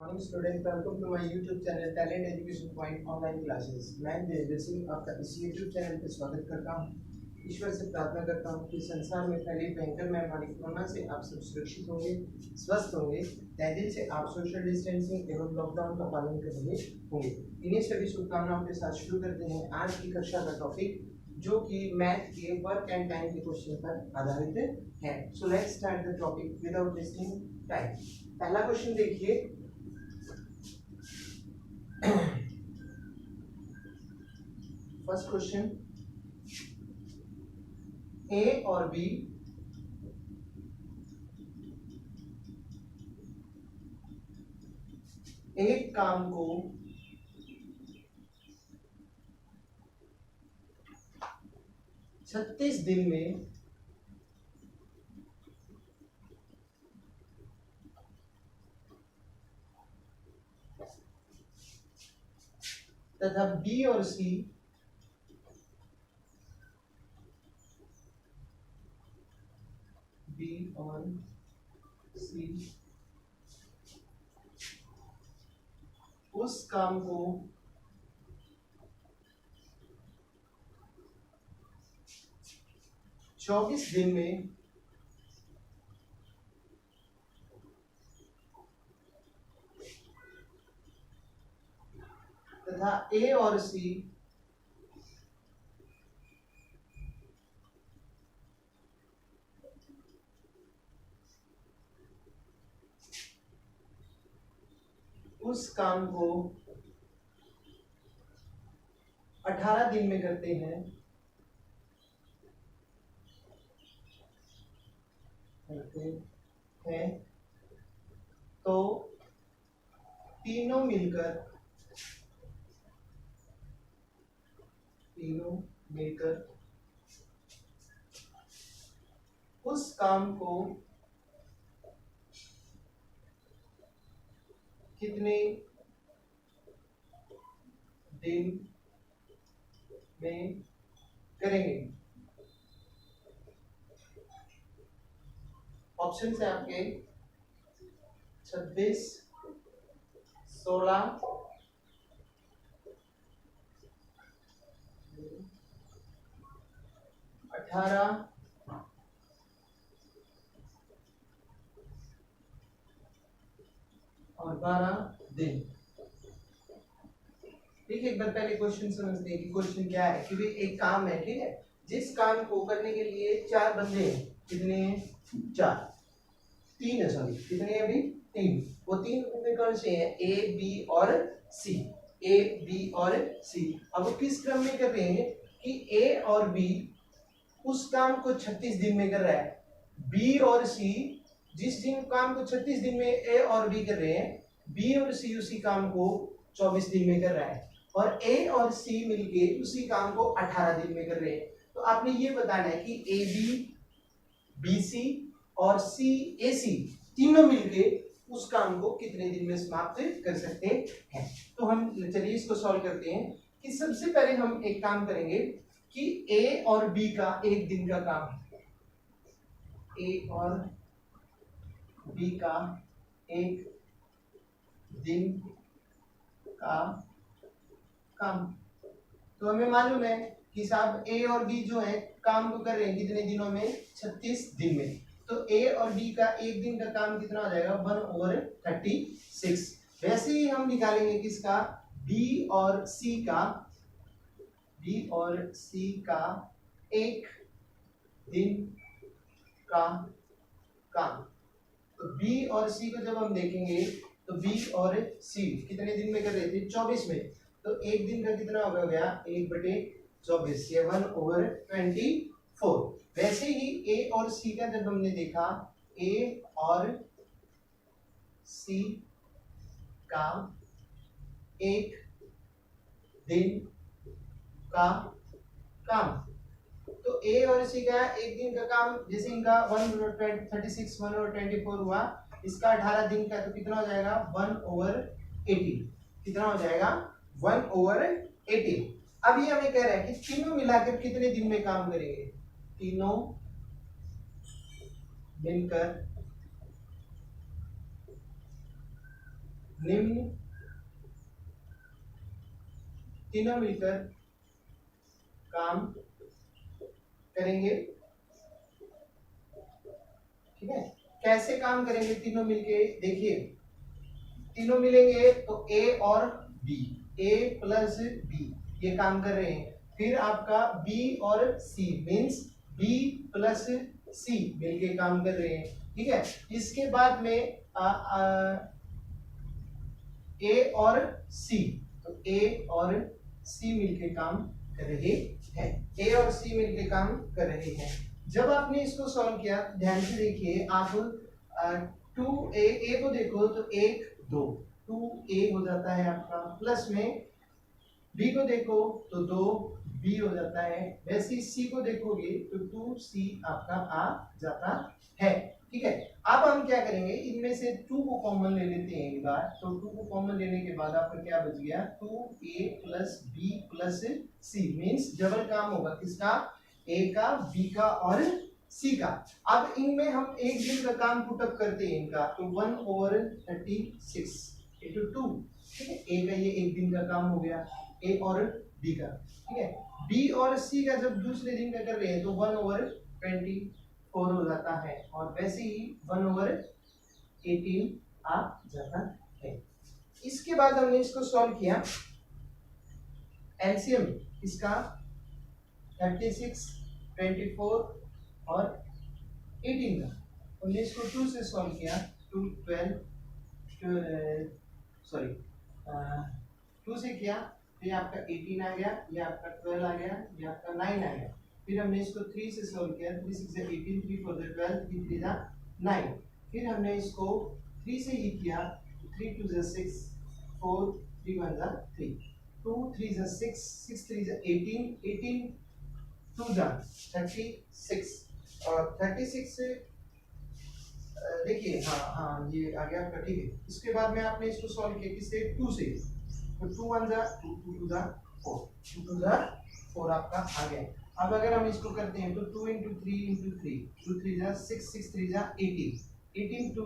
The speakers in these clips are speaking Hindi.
Morning student, welcome to my YouTube channel talent education point online classes. मैं देवेंद्र सिंह आपका इस यूट्यूब चैनल पर स्वागत करता हूं। ईश्वर से प्रार्थना करता हूं कि संसार में फैली भयंकर महामारी कोरोना से आप सब सुरक्षित होंगे, स्वस्थ होंगे, तहे दिल से आप सोशल डिस्टेंसिंग एवं लॉकडाउन का पालन कर रहे होंगे। इन्हीं सभी शुभकामनाओं के साथ शुरू करते हैं आज की कक्षा का टॉपिक, जो कि मैथ के वर्क एंड टाइम के क्वेश्चन पर आधारित है। So let's start the topic without wasting time. पहला क्वेश्चन देखिए। फर्स्ट क्वेश्चन, ए और बी एक काम को 36 दिन में तथा बी और सी उस काम को 24 दिन में तथा ए और सी उस काम को 18 दिन में करते हैं, तो तीनों मिलकर उस काम को कितने दिन में करेंगे। ऑप्शन है आपके 26, 16, 18 और 12 दिन। ठीक है, एक बार पहले क्वेश्चन समझते हैं कि क्वेश्चन क्या है। कि भाई एक काम है, ठीक है, जिस काम को करने के लिए 4 बंदे हैं। कितने हैं? 4, 3 है, सॉरी कितने हैं अभी? 3। वो 3 बंदे कौन से हैं? ए, बी और सी। ए, बी और सी। अब वो किस क्रम में कर रहे हैं कि ए और बी उस काम को 36 दिन में कर रहा है। बी और सी जिस दिन काम को 36 दिन में ए और बी कर रहे हैं, बी और सी उसी काम को 24 दिन में कर रहा है, और ए और सी मिलके उसी काम को 18 दिन में कर रहे हैं। तो आपने ये बताना है कि ए बी, बी सी और सी ए सी तीनों मिलके उस काम को कितने दिन में समाप्त कर सकते हैं। तो हम चलिए इसको सॉल्व करते हैं। कि सबसे पहले हम एक काम करेंगे कि ए और बी का एक दिन का काम है। ए और बी का एक दिन का काम। तो हमें मालूम है कि साहब ए और बी जो है काम को कर रहे हैं कितने दिनों में? 36 दिन में। तो ए और बी का एक दिन का काम कितना हो जाएगा? 1/36। वैसे ही हम निकालेंगे किसका? बी और सी का एक दिन का काम। तो बी और सी को जब हम देखेंगे तो बी और सी कितने दिन में कर रहे थे? 24 में। तो एक दिन का कितना हो गया? 1/24, ये 1/24। वैसे ही ए और सी का जब हमने देखा, ए और सी का एक दिन का काम। तो ए और सी का एक दिन का काम, जैसे इनका 1/36 1/24 हुआ, इसका 18 दिन का, तो कितना हो जाएगा? 1/80। कितना हो जाएगा? 1/80। अब ये हमें कह रहा है कि तीनों मिलाकर कितने दिन में काम करेंगे। तीनों मिलकर निम्न तीनों मिलकर काम करेंगे। ठीक है, कैसे काम करेंगे तीनों मिलके, देखिए तीनों मिलेंगे तो ए और बी, ए प्लस बी ये काम कर रहे हैं। फिर आपका बी और सी मींस बी प्लस सी मिलके काम कर रहे हैं। ठीक है, इसके बाद में ए और सी, तो ए और सी मिलके काम कर रहे हैं। ए और सी मिलके काम कर रहे हैं। जब आपने इसको सॉल्व किया, ध्यान से देखिए आप, टू ए को देखो तो एक दो, टू ए हो जाता है आपका, प्लस में बी को देखो तो दो बी हो जाता है, वैसे ही सी को देखोगे तो टू सी आपका आ जाता है। ठीक है, अब हम क्या करेंगे, इनमें से टू को कॉमन ले लेते हैं एक बार। तो टू को कॉमन लेने के बाद आपका क्या बच गया, two A plus B plus C means double काम होगा किसका, ए का, बी का और सी का। अब इनमें हम एक दिन का काम पुटअप करते हैं इनका, तो 1/36 इंटू 2। ठीक है, ए का ये एक दिन का काम हो गया, ए और बी का। ठीक है, बी और सी का जब दूसरे दिन का कर रहे हैं तो 1/24 हो जाता है, और वैसे ही 1/18 आ जाता है। इसके बाद हमने इसको सॉल्व किया, एलसीएम इसका 36, 24 और 18 का। हमने इसको 2 से सॉल्व किया, 2 से किया, तो ये आपका 18 आ गया, ये आपका 12 आ गया, ये आपका 9 आ गया। फिर हमने इसको 3 से सॉल्व किया, 3 6 18, 3 4 12, 3 3 9। फिर हमने इसको 3 से ही किया, 3 2 6, 4 3 1 3, 2 3 6, 6 3 18, 18 2 36, और 36 से देखिए, हाँ हाँ ये आ गया आपका। ठीक है, इसके बाद में आपने इसको सॉल्व किया किससे, 2 से, तो 2 1 2 2 2 4, 2 2 4 आपका आ गया। अब अगर हम इसको करते हैं तो 2 इंटू 3 इंटू 3, 2 3 6, 6 3 18, 18 2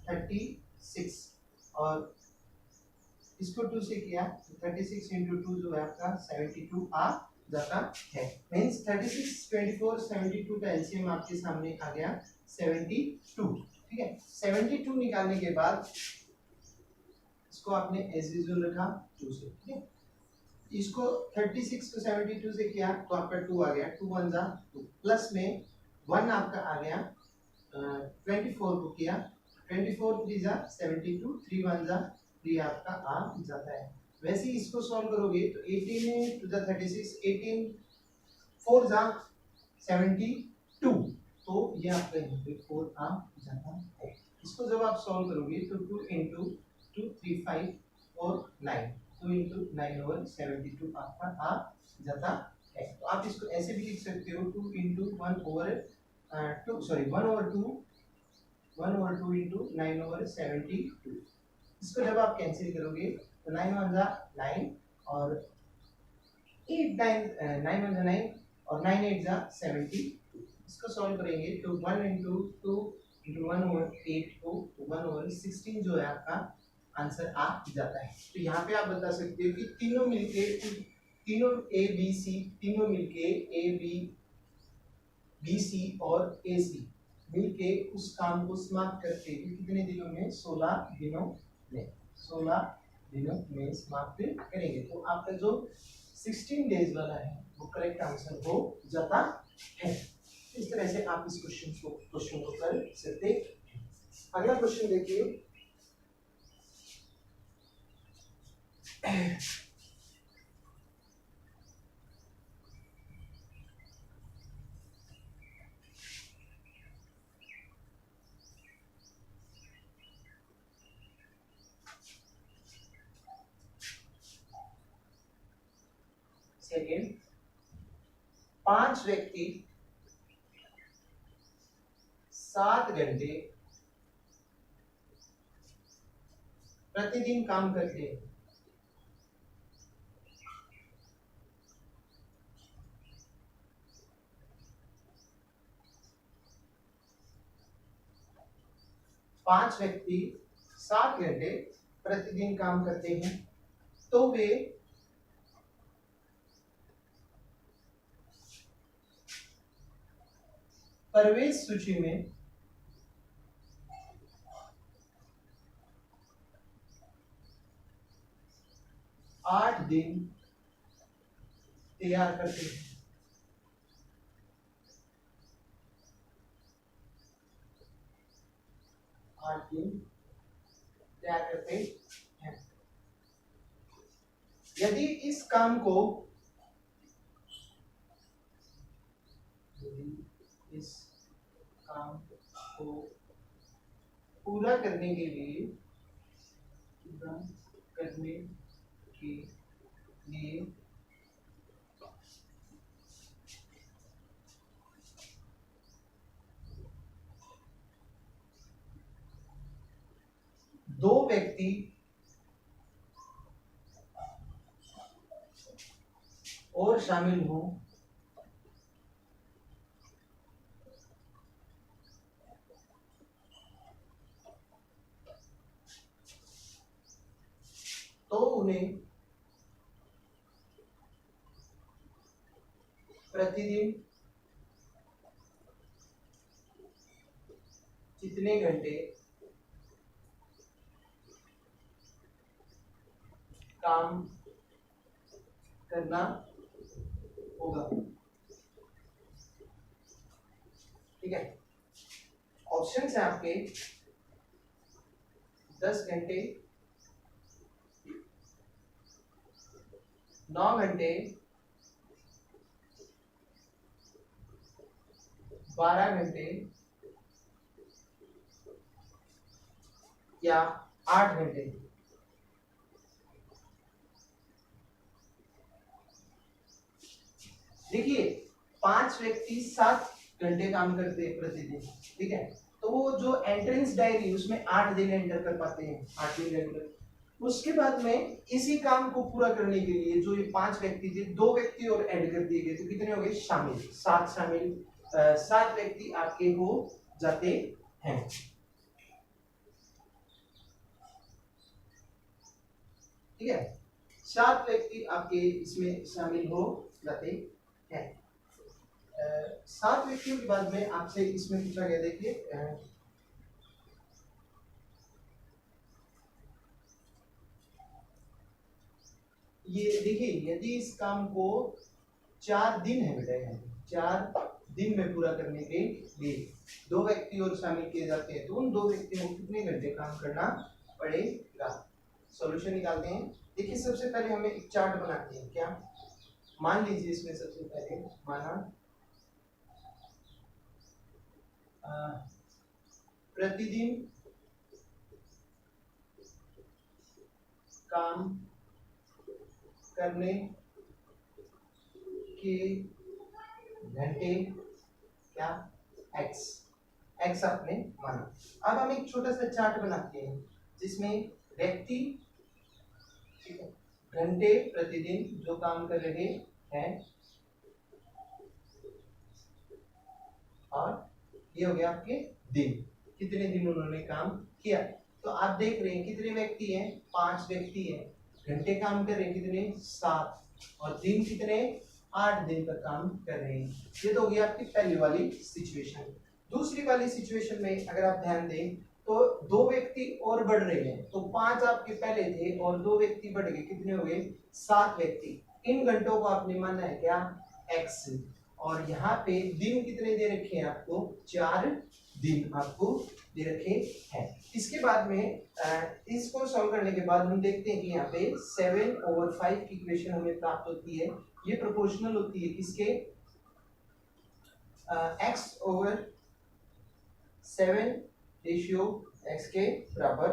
36, और इसको 2 से किया तो 36 इंटू 2 जो है आपका 72 आ जाता है। मींस 36 24 72 का एलसीएम आपके सामने आ गया 72। ठीक है, 72 निकालने के बाद इसको आपने एज यूजुअल रखा 2 से। ठीक है, इसको 36 को 72 से किया तो आपका 2 आ गया, 2 1 2, प्लस में 1 आपका आ गया, 24 को किया, 24 3 72, 3 1 3 आपका आ जाता है। वैसे ही इसको सॉल्व करोगे तो 18 टू द 36, 18 4 72, तो ये आपका यहाँ पे 4 आ जाता है। इसको जब आप सॉल्व करोगे तो 2 इंटू 2 3 5 और 9, 2 इंटू 9/72 आपका आ जाता है। तो आप इसको ऐसे भी लिख सकते हो, 2 इंटू 1/2 सॉरी 1/2 इंटू 9/72। इसको जब आप कैंसिल करोगे तो 9 1 9 और 8 9 9 1 9 और 9 8 72। इसको सॉल्व करेंगे तो 1 इंटू 2 इंटू 1/8 को 1/16 जो है आपका आंसर आ जाता है। तो यहाँ पे आप बता सकते हो कि तीनों मिलके, तीनों ए बी सी तीनों मिलके, ए बी बी सी और ए सी मिलके उस काम को समाप्त करते हैं कितने दिनों में, 16 दिनों में, 16 दिनों में समाप्त करेंगे। तो आपका जो 16 डेज वाला है वो करेक्ट आंसर हो जाता है। इस तरह से आप इस क्वेश्चन को कर सकते हैं। अगला क्वेश्चन देखिए, सेकेंड, 5 व्यक्ति 7 घंटे प्रतिदिन काम करते हैं। पांच व्यक्ति 7 घंटे प्रतिदिन काम करते हैं तो वे प्रवेश सूची में 8 दिन तैयार करते हैं। 8 दिन तैयार करते हैं। यदि इस काम को पूरा करने के लिए 2 व्यक्ति और शामिल हों तो उन्हें प्रतिदिन कितने घंटे काम करना होगा। ठीक है, ऑप्शन है आपके 10 घंटे, 9 घंटे, 12 घंटे या 8 घंटे। देखिए 5 व्यक्ति 7 घंटे काम करते हैं प्रतिदिन। ठीक है, तो वो जो एंट्रेंस डायरी उसमें 8 दिन एंटर कर पाते हैं, 8 दिन रेगुलर। उसके बाद में इसी काम को पूरा करने के लिए जो ये 5 व्यक्ति थे, 2 व्यक्ति और ऐड कर दिए गए, तो कितने हो गए? शामिल, 7 शामिल, 7 व्यक्ति आपके हो जाते हैं। ठीक है, 7 व्यक्ति आपके इसमें शामिल हो जाते हैं। 7 व्यक्तियों के बाद में आपसे इसमें पूछा गया, देखिए ये देखिए यदि इस काम को 4 दिन है बेटा, यहाँ 4 दिन में पूरा करने के लिए 2 व्यक्ति और शामिल किए जाते हैं, तो उन 2 व्यक्तियों को कितने घंटे काम करना पड़ेगा। सॉल्यूशन निकालते हैं। देखिए सबसे पहले हमें एक चार्ट बनाते हैं। क्या मान लीजिए इसमें सबसे पहले माना प्रतिदिन काम करने के घंटे क्या x आपने माना। अब हम एक छोटा सा चार्ट बनाते हैं जिसमें व्यक्ति घंटे प्रतिदिन जो काम कर रहे हैं और ये हो गया आपके दिन, कितने दिन उन्होंने काम किया। तो आप देख रहे हैं कितने व्यक्ति हैं? 5 व्यक्ति हैं। घंटे काम कर रहे हैं कितने? 7, और दिन कितने? 8 दिन तक काम कर रहे हैं। ये तो हो गया आपकी पहली वाली सिचुएशन। दूसरी वाली सिचुएशन में अगर आप ध्यान दें तो 2 व्यक्ति और बढ़ रहे हैं, तो 5 आपके पहले थे और 2 व्यक्ति बढ़ गए, कितने हो गए? 7 व्यक्ति। इन घंटों को आपने माना है क्या? x, और यहाँ पे दिन कितने दे रखे हैं आपको? 4 दिन आपको दे रखे हैं। इसके बाद में इसको सॉल्व करने के बाद हम देखते हैं कि यहाँ पे 7/5 की इक्वेशन हमें प्राप्त होती है। ये प्रोपोर्शनल होती है किसके? x/7 रेशियो x के बराबर,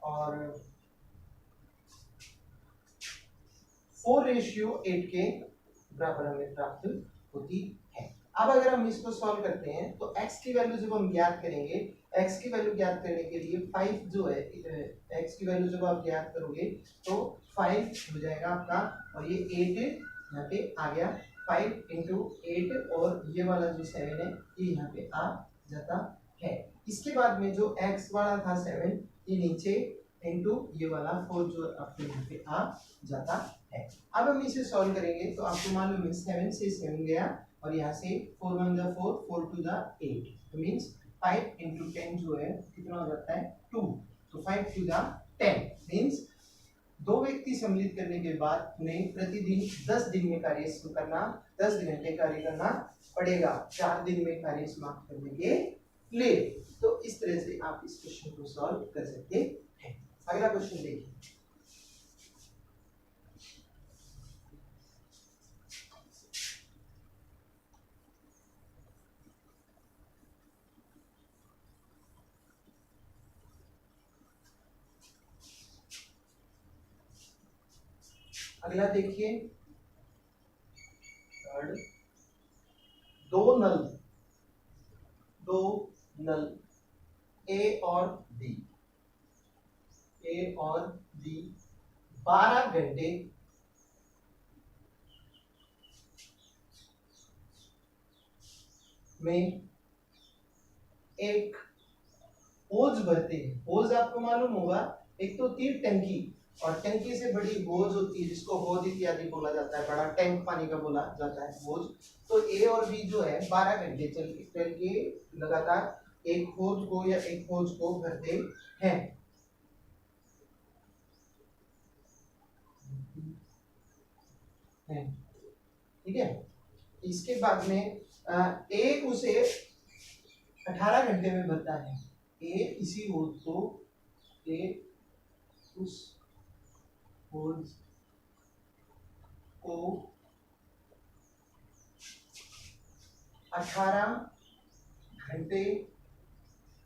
और 4/8 के बराबर हमें प्राप्त होती है। अब अगर हम इसको सॉल्व करते हैं तो x की वैल्यू जब हम ज्ञात करेंगे, x की वैल्यू ज्ञात करने के लिए 5 जो है, x की वैल्यू जब आप ज्ञात करोगे तो 5 हो जाएगा आपका, और ये 8 यहाँ पे आ गया। 5 × 8 और ये वाला जो 7 है ये यहाँ पे आ जाता है। इसके बाद में जो x वाला था 7, ये नीचे इनटू ये वाला 4 जो आपके यहाँ पे आ जाता है। अब हम इसे सॉल्व करेंगे तो आपको मालूम है 7 से 7 गया और यहाँ से 4 1 जा 4 4 2 जा 8 तो मीन्स 5 इंटू 10 जो है कितना हो जाता है 2 तो 5 2 जा 10 मीन्स 2 व्यक्ति सम्मिलित करने के बाद उन्हें प्रतिदिन 10 दिन में कार्य करना 10 घंटे कार्य करना पड़ेगा 4 दिन में कार्य समाप्त करने के लिए। तो इस तरह से आप इस क्वेश्चन को सॉल्व कर सकते हैं। अगला क्वेश्चन देखिए। अगला देखिए थर्ड, दो नल ए और बी 12 घंटे में एक होज भरते हैं। होज आपको मालूम होगा एक तो तीर टंकी और टंकी से बड़ी होज होती है जिसको होज इत्यादि बोला जाता है, बड़ा टैंक पानी का बोला जाता है होज। तो ए और बी जो है 12 घंटे चल के लगातार एक होज को या एक होज को भरते हैं। ठीक है, इसके बाद में ए उसे 18 घंटे में भरता है। ए इसी होज को ए उस होज को 18 घंटे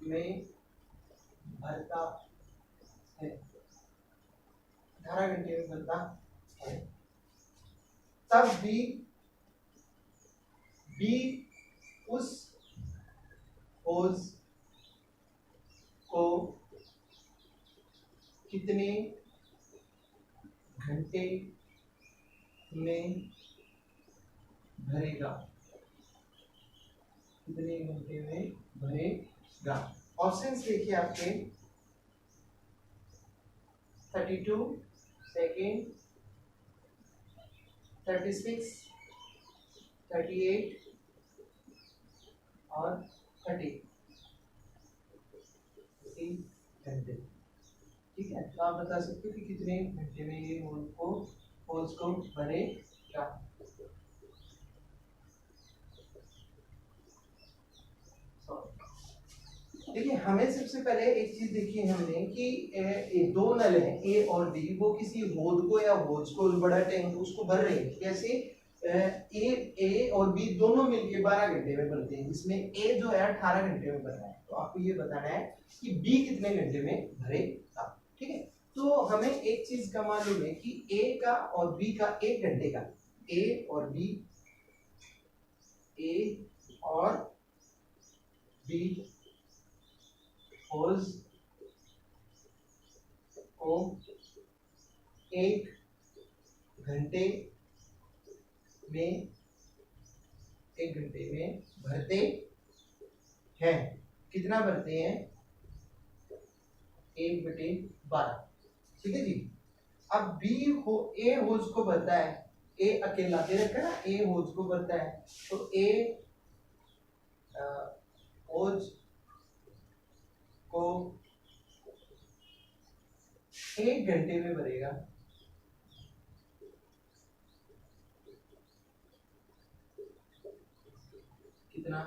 में भरता है। 18 घंटे में भरता है। तब भी उस होज को कितने घंटे में भरेगा? कितने घंटे में भरेगा? ऑप्शंस देखिए आपके 32 सेकेंड, 36, 38 और 30 घंटे। ठीक है, तो आप बता सकते हो कि कितने घंटे में ये होज को भरेगा। देखिए हमें सबसे पहले एक चीज देखी हमने कि दो नल हैं ए और बी, वो किसी होज को या होज को बड़ा टैंक उसको भर रहे हैं। कैसे? ए और बी दोनों मिलके 12 घंटे में भरते हैं, जिसमें ए जो है 18 घंटे में भर रहा है। तो आपको ये बताना है कि बी कितने घंटे में भरेगा। ठीक है, तो हमें एक चीज का मालूम है कि ए का और बी का 1 घंटे का, ए और बी होज को 1 घंटे में भरते हैं। कितना भरते हैं? 1/12। ठीक है जी। अब बी ए होज को भरता है, ए अकेला दे रखा है ना, ए होज को भरता है, तो ए होज को 1 घंटे में भरेगा। कितना?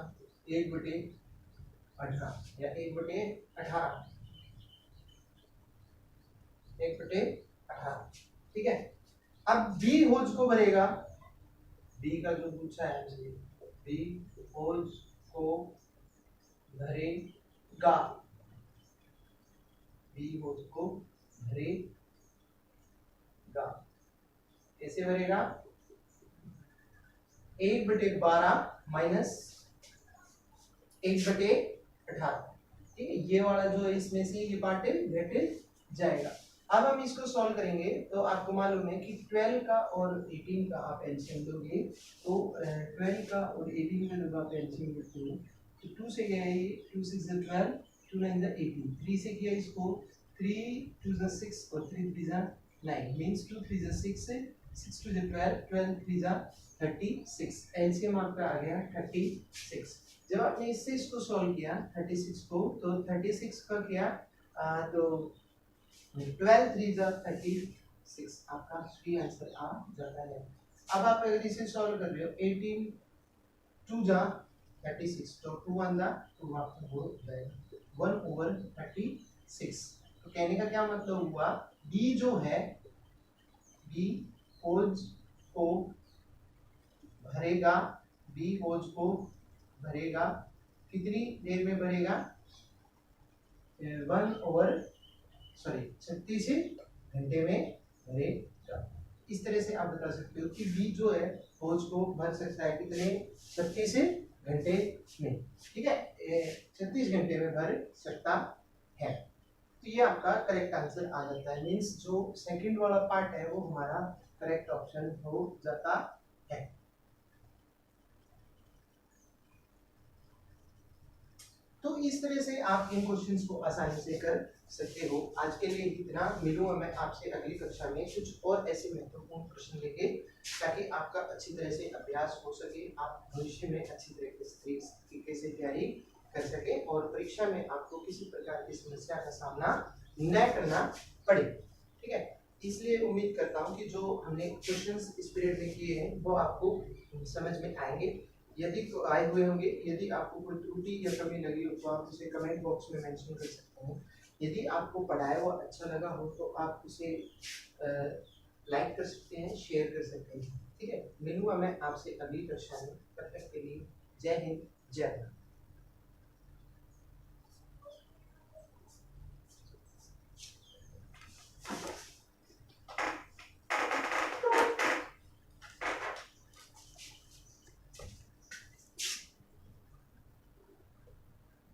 1/18 या 1/18, 1/18। ठीक है, अब बी होज को भरेगा। बी का जो पूछा है हमसे, बी होज को भरेगा, बी होज को भरेगा। कैसे भरेगा? 1/12 माइनस 1/18। ठीक है, ये वाला जो है इसमें से ये पार्ट घट जाएगा। अब हम इसको सॉल्व करेंगे तो आपको मालूम है कि 12 का और 18 का आप एलसीएम लोगे तो 12 का और 18 का जब आप एलसीएम लेते हो तो 2 से गया ये 2 6 12, 2 9 18, 3 से किया इसको 3 2 जा 6 और 3 3 जा 9 मींस 2 3 जा 6 है 6 2 जा 12 12 3 जा 36 एलसीएम आपका आ गया 36। जब आपने इससे इसको सॉल्व किया 36 को तो 36 का किया तो 12 3 जा 36 आपका सही आंसर आ जाता है। अब आप अगर इसे सॉल्व कर रहे हो 18 2 जा 36 तो 2 1 जा 2 आपका हो जाएगा 1/36। तो कहने का क्या मतलब हुआ बी जो है बी होज को भरेगा बी होज को भरेगा कितनी देर में भरेगा 36 घंटे में भरेगा। इस तरह से आप बता सकते हो कि बी जो है होज को भर सकता है कितने 36 घंटे में, ठीक है 36 घंटे में भर सकता है। तो ये आपका करेक्ट आंसर आ जाता है, मींस जो सेकंड वाला पार्ट है वो हमारा करेक्ट ऑप्शन हो जाता है। तो इस तरह से आप इन क्वेश्चंस को आसानी से कर सकते हो। आज के लिए इतना, मिलूंगा मैं आपसे अगली कक्षा में कुछ और ऐसे महत्वपूर्ण प्रश्न लेके, ताकि आपका अच्छी तरह से अभ्यास हो सके, आप भविष्य में अच्छी तरीके से तैयारी कर सके और परीक्षा में आपको किसी प्रकार की समस्या का सामना न करना पड़े, ठीक है। इसलिए उम्मीद करता हूँ कि जो हमने क्वेश्चंस इस पीरियड में किए हैं वो आपको समझ में आएंगे। यदि तो आए हुए होंगे, यदि आपको कोई त्रुटि या कमी लगी हो तो आप उसे कमेंट बॉक्स में मेंशन कर सकते हैं। यदि आपको पढ़ाया हुआ अच्छा लगा हो तो आप उसे लाइक कर सकते हैं, शेयर कर सकते हैं, ठीक है। मिलूंगा मैं आपसे अगली कक्षा में, तब तक के लिए जय हिंद जय भारत।